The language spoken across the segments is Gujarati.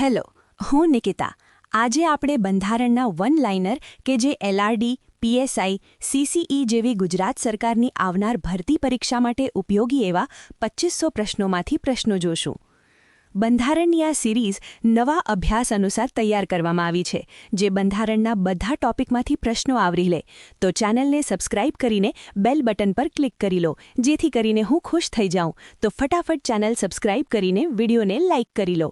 હેલો, હું નિકિતા. આજે આપણે બંધારણના વન લાઇનર કે જે એલઆરડી, પીએસઆઈ, સીસીઈ જેવી ગુજરાત સરકારની આવનાર ભરતી પરીક્ષા માટે ઉપયોગી એવા 2500 પ્રશ્નોમાંથી પ્રશ્નો જોશું. બંધારણની આ સિરીઝ નવા અભ્યાસ અનુસાર તૈયાર કરવામાં આવી છે, જે બંધારણના બધા ટોપિકમાંથી પ્રશ્નો આવરી લે. તો ચેનલને સબસ્ક્રાઇબ કરીને બેલ બટન પર ક્લિક કરી લો, જેથી કરીને હું ખુશ થઈ જાઉં. તો ફટાફટ ચેનલ સબસ્ક્રાઇબ કરીને વિડીયોને લાઇક કરી લો.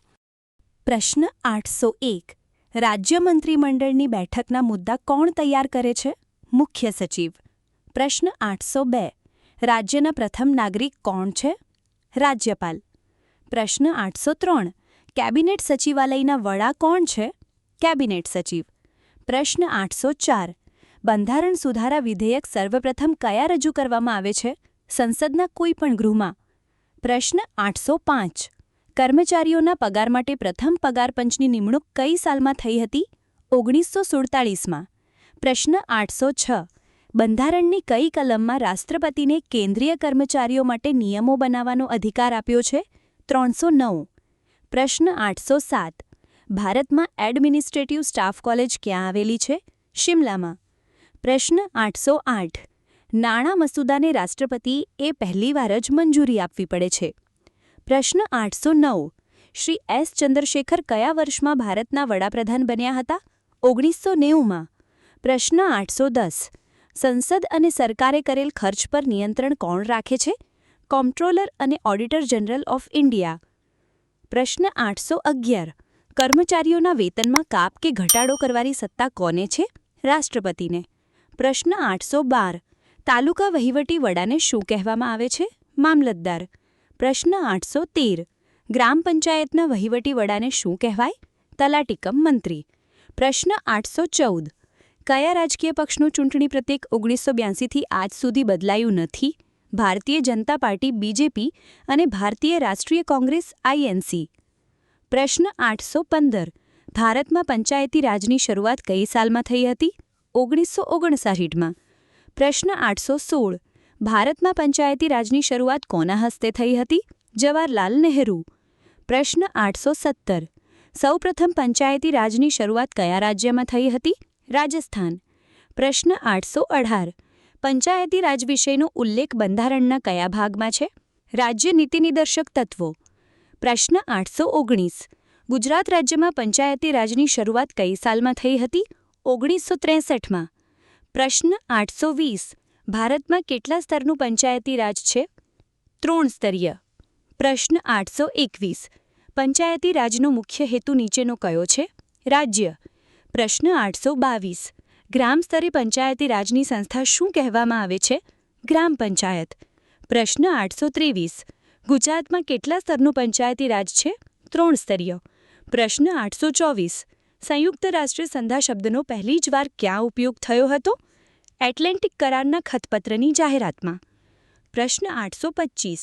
પ્રશ્ન 801. રાજ્ય મંત્રીમંડળની બેઠકના મુદ્દા કોણ તૈયાર કરે છે? મુખ્ય સચિવ. પ્રશ્ન 802. રાજ્યના પ્રથમ નાગરિક કોણ છે? રાજ્યપાલ. પ્રશ્ન 803. કેબિનેટ સચિવાલયના વડા કોણ છે? કેબિનેટ સચિવ. પ્રશ્ન 804. બંધારણ સુધારા વિધેયક સર્વપ્રથમ કયા રજૂ કરવામાં આવે છે? સંસદના કોઈપણ ગૃહમાં. પ્રશ્ન 805. કર્મચારીઓના પગાર માટે પ્રથમ પગાર પંચની નિમણૂક કઈ સાલમાં થઈ હતી? 1947માં. પ્રશ્ન 806. બંધારણની કઈ કલમમાં રાષ્ટ્રપતિને કેન્દ્રીય કર્મચારીઓ માટે નિયમો બનાવવાનો અધિકાર આપ્યો છે? 309. પ્રશ્ન 807. ભારતમાં એડમિનિસ્ટ્રેટિવ સ્ટાફ કોલેજ ક્યાં આવેલી છે? શિમલામાં. પ્રશ્ન 808. નાણાં મસૂદાને રાષ્ટ્રપતિએ પહેલીવાર જ મંજૂરી આપવી પડે છે. પ્રશ્ન 809. શ્રી એસ ચંદ્રશેખર કયા વર્ષમાં ભારતના વડાપ્રધાન બન્યા હતા? 1990માં. પ્રશ્ન 810. સંસદ અને સરકારે કરેલ ખર્ચ પર નિયંત્રણ કોણ રાખે છે? કોમ્પ્ટ્રોલર અને ઓડિટર જનરલ ઓફ ઇન્ડિયા. પ્રશ્ન 811. કર્મચારીઓના વેતનમાં કાપ કે ઘટાડો કરવાની સત્તા કોને છે? રાષ્ટ્રપતિને. પ્રશ્ન 812. તાલુકા વહીવટી વડાને શું કહેવામાં આવે છે? મામલતદાર. પ્રશ્ન 813. ગ્રામ પંચાયતના વહીવટી વડાને શું કહેવાય? તલાટીકમ મંત્રી. પ્રશ્ન 814. કયા રાજકીય પક્ષનું ચૂંટણી પ્રતીક 1982થી આજ સુધી બદલાયું નથી? ભારતીય જનતા પાર્ટી બીજેપી અને ભારતીય રાષ્ટ્રીય કોંગ્રેસ આઈએનસી. પ્રશ્ન 815. ભારતમાં પંચાયતી રાજની શરૂઆત કઈ સાલમાં થઈ હતી? 1959માં. પ્રશ્ન 816. ભારતમાં પંચાયતી રાજની શરૂઆત કોના હસ્તે થઈ હતી? જવાહરલાલ નહેરુ. પ્રશ્ન 817. સૌપ્રથમ પંચાયતી રાજની શરૂઆત કયા રાજ્યમાં થઈ હતી? રાજસ્થાન. પ્રશ્ન 818. પંચાયતી રાજ વિષયનો ઉલ્લેખ બંધારણના કયા ભાગમાં છે? રાજ્ય નીતિનિર્દેશક તત્વો. પ્રશ્ન 819. ગુજરાત રાજ્યમાં પંચાયતી રાજની શરૂઆત કઈ સાલમાં થઈ હતી? 1963માં. પ્રશ્ન 820. ભારતમાં કેટલા સ્તરનું પંચાયતી રાજ છે? 3 સ્તરીય. પ્રશ્ન 821. પંચાયતી રાજનો મુખ્ય હેતુ નીચેનો કયો છે? રાજ્ય. પ્રશ્ન 822. ગ્રામ સ્તરે પંચાયતી રાજની સંસ્થા શું કહેવામાં આવે છે? ગ્રામ પંચાયત. પ્રશ્ન 823. ગુજરાતમાં કેટલા સ્તરનું પંચાયતી રાજ છે? 3 સ્તરીય. પ્રશ્ન 824. સંયુક્ત રાષ્ટ્ર સંધા શબ્દનો પહેલી જ વાર ક્યાં ઉપયોગ થયો હતો? એટલેન્ટિક કરારના ખતપત્રની જાહેરાતમાં. પ્રશ્ન 825.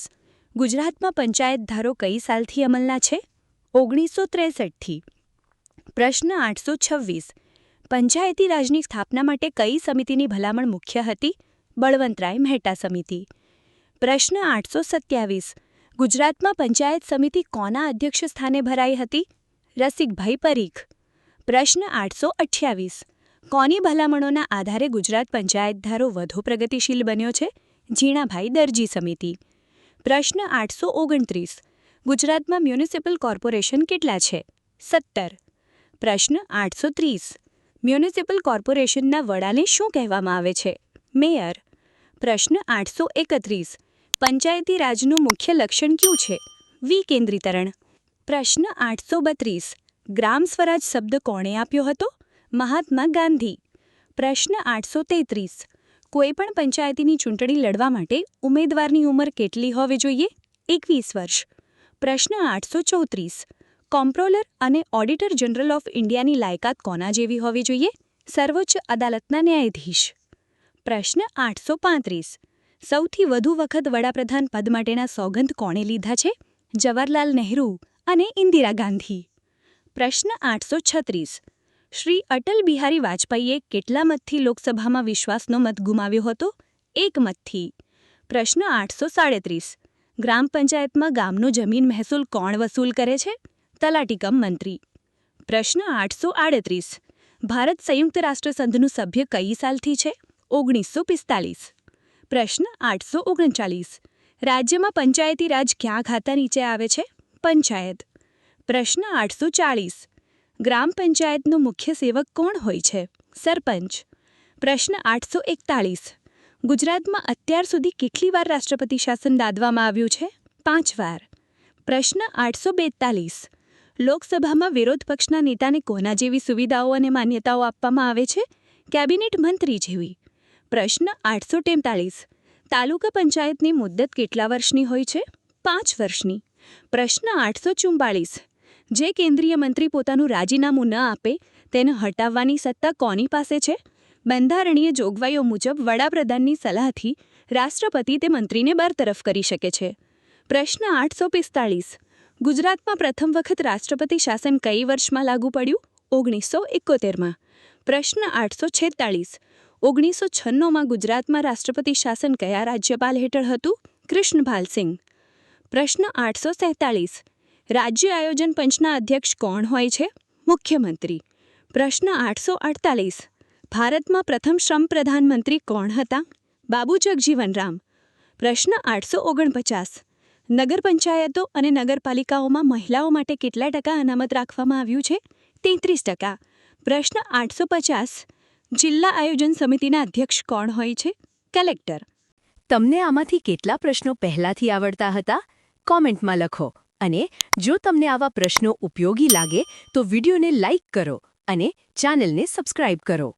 ગુજરાતમાં પંચાયત ધારો કઈ સાલથી અમલના છે? 1963થી. પ્રશ્ન 826. પંચાયતી રાજની સ્થાપના માટે કઈ સમિતિની ભલામણ મુખ્ય હતી? બળવંતરાય મહેતા સમિતિ. પ્રશ્ન 827. ગુજરાતમાં પંચાયત સમિતિ કોના અધ્યક્ષ સ્થાને ભરાઈ હતી? રસિકભાઈ પરીખ. પ્રશ્ન 828. કોની ભલામણોના આધારે ગુજરાત પંચાયત ધારો વધુ પ્રગતિશીલ બન્યો છે? ઝીણાભાઈ દરજી સમિતિ. પ્રશ્ન 829. ગુજરાતમાં મ્યુનિસિપલ કોર્પોરેશન કેટલા છે? 17. પ્રશ્ન 830. મ્યુનિસિપલ કોર્પોરેશનના વડાને શું કહેવામાં આવે છે? મેયર. પ્રશ્ન 831. પંચાયતી રાજનું મુખ્ય લક્ષણ કયું છે? વિકેન્દ્રીકરણ. પ્રશ્ન 832. ગ્રામ સ્વરાજ શબ્દ કોણે આપ્યો હતો? મહાત્મા ગાંધી. પ્રશ્ન 833. કોઈપણ પંચાયતીની ચૂંટણી લડવા માટે ઉમેદવારની ઉંમર કેટલી હોવી જોઈએ? 21 વર્ષ. પ્રશ્ન 834. કોમ્પ્ટ્રોલર અને ઓડિટર જનરલ ઓફ ઇન્ડિયાની લાયકાત કોના જેવી હોવી જોઈએ? સર્વોચ્ચ અદાલતના ન્યાયાધીશ. પ્રશ્ન 835. સૌથી વધુ વખત વડાપ્રધાન પદ માટેના સોગંદ કોણે લીધા છે? જવાહરલાલ નહેરુ અને ઇન્દિરા ગાંધી. પ્રશ્ન 836. શ્રી અટલ બિહારી વાજપેયીએ કેટલા મતથી લોકસભામાં વિશ્વાસનો મત ગુમાવ્યો હતો? 1 મતથી. પ્રશ્ન 837. ગ્રામ પંચાયતમાં ગામનો જમીન મહેસૂલ કોણ વસૂલ કરે છે? તલાટીકમ મંત્રી. પ્રશ્ન 838. ભારત સંયુક્ત રાષ્ટ્રસંઘનું સભ્ય કઈ સાલથી છે? 1945. પ્રશ્ન 839. રાજ્યમાં પંચાયતી રાજ ક્યાં ખાતા નીચે આવે છે? પંચાયત. પ્રશ્ન 840. ગ્રામ પંચાયતનો મુખ્ય સેવક કોણ હોય છે? સરપંચ. પ્રશ્ન 841. ગુજરાતમાં અત્યાર સુધી કેટલી વાર રાષ્ટ્રપતિ શાસન લાદવામાં આવ્યું છે? 5 વાર. પ્રશ્ન 842. લોકસભામાં વિરોધ પક્ષના નેતાને કોના જેવી સુવિધાઓ અને માન્યતાઓ આપવામાં આવે છે? કેબિનેટ મંત્રી જેવી. પ્રશ્ન 843. તાલુકા પંચાયતની મુદ્દત કેટલા વર્ષની હોય છે? 5 વર્ષની. પ્રશ્ન 844. જે કેન્દ્રીય મંત્રી પોતાનું રાજીનામું ન આપે તેને હટાવવાની સત્તા કોની પાસે છે? બંધારણીય જોગવાઈઓ મુજબ વડાપ્રધાનની સલાહથી રાષ્ટ્રપતિ તે મંત્રીને બરતરફ કરી શકે છે. પ્રશ્ન 845. ગુજરાતમાં પ્રથમ વખત રાષ્ટ્રપતિ શાસન કઈ વર્ષમાં લાગુ પડ્યું? 1971માં. પ્રશ્ન 846. 1996માં ગુજરાતમાં રાષ્ટ્રપતિ શાસન કયા રાજ્યપાલ હેઠળ હતું? કૃષ્ણપાલ સિંહ. પ્રશ્ન 847. રાજ્ય આયોજન પંચના અધ્યક્ષ કોણ હોય છે? મુખ્યમંત્રી. પ્રશ્ન 848. ભારતમાં પ્રથમ શ્રમ પ્રધાનમંત્રી કોણ હતા? બાબુ જગજીવન રામ. પ્રશ્ન 849. નગર પંચાયતો અને નગરપાલિકાઓમાં મહિલાઓ માટે કેટલા ટકા અનામત રાખવામાં આવ્યું છે? 33%. પ્રશ્ન 850. જિલ્લા આયોજન સમિતિના અધ્યક્ષ કોણ હોય છે? કલેક્ટર. તમને આમાંથી કેટલા પ્રશ્નો પહેલાથી આવડતા હતા? કોમેન્ટમાં લખો. અને જો તમને આવા પ્રશ્નો ઉપયોગી લાગે તો વિડીયોને લાઇક કરો અને ચેનલને સબસ્ક્રાઇબ કરો.